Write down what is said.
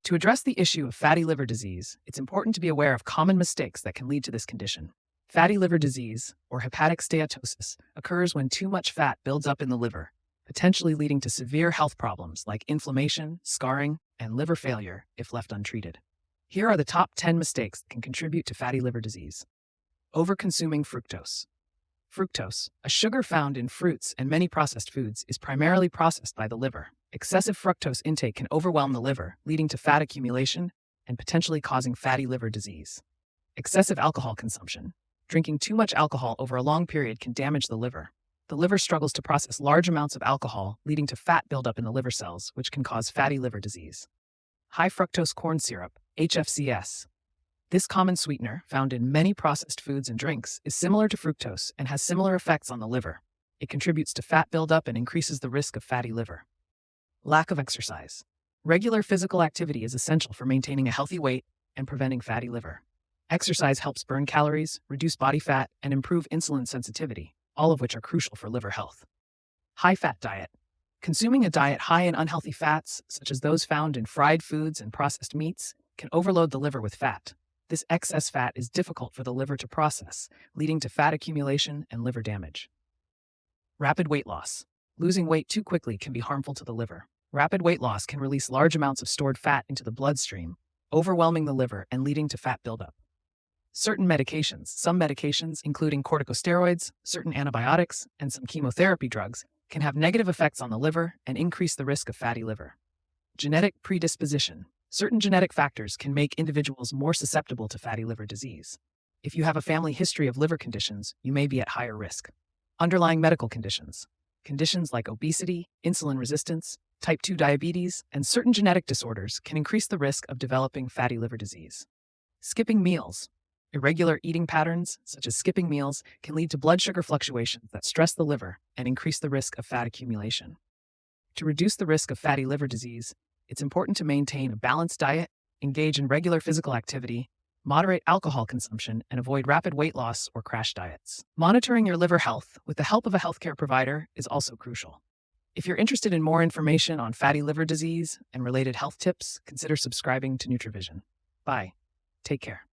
To address the issue of fatty liver disease, it's important to be aware of common mistakes that can lead to this condition. Fatty liver disease, or hepatic steatosis, occurs when too much fat builds up in the liver, potentially leading to severe health problems like inflammation, scarring, and liver failure if left untreated. Here are the top 10 mistakes that can contribute to fatty liver disease. Overconsuming fructose. Fructose, a sugar found in fruits and many processed foods, is primarily processed by the liver. Excessive fructose intake can overwhelm the liver, leading to fat accumulation and potentially causing fatty liver disease. Excessive alcohol consumption. Drinking too much alcohol over a long period can damage the liver. The liver struggles to process large amounts of alcohol, leading to fat buildup in the liver cells, which can cause fatty liver disease. High fructose corn syrup, HFCS. This common sweetener, found in many processed foods and drinks, is similar to fructose and has similar effects on the liver. It contributes to fat buildup and increases the risk of fatty liver. Lack of exercise. Regular physical activity is essential for maintaining a healthy weight and preventing fatty liver. Exercise helps burn calories, reduce body fat, and improve insulin sensitivity, all of which are crucial for liver health. High-fat diet. Consuming a diet high in unhealthy fats, such as those found in fried foods and processed meats, can overload the liver with fat. This excess fat is difficult for the liver to process, leading to fat accumulation and liver damage. Rapid weight loss. Losing weight too quickly can be harmful to the liver. Rapid weight loss can release large amounts of stored fat into the bloodstream, overwhelming the liver and leading to fat buildup. Some medications, including corticosteroids, certain antibiotics, and some chemotherapy drugs, can have negative effects on the liver and increase the risk of fatty liver. Genetic predisposition. Certain genetic factors can make individuals more susceptible to fatty liver disease. If you have a family history of liver conditions, you may be at higher risk. Underlying medical conditions. Conditions like obesity, insulin resistance, type 2 diabetes, and certain genetic disorders can increase the risk of developing fatty liver disease. Skipping meals. Irregular eating patterns, such as skipping meals, can lead to blood sugar fluctuations that stress the liver and increase the risk of fat accumulation. To reduce the risk of fatty liver disease, it's important to maintain a balanced diet, engage in regular physical activity, moderate alcohol consumption, and avoid rapid weight loss or crash diets. Monitoring your liver health with the help of a healthcare provider is also crucial. If you're interested in more information on fatty liver disease and related health tips, consider subscribing to NutriVision. Bye. Take care.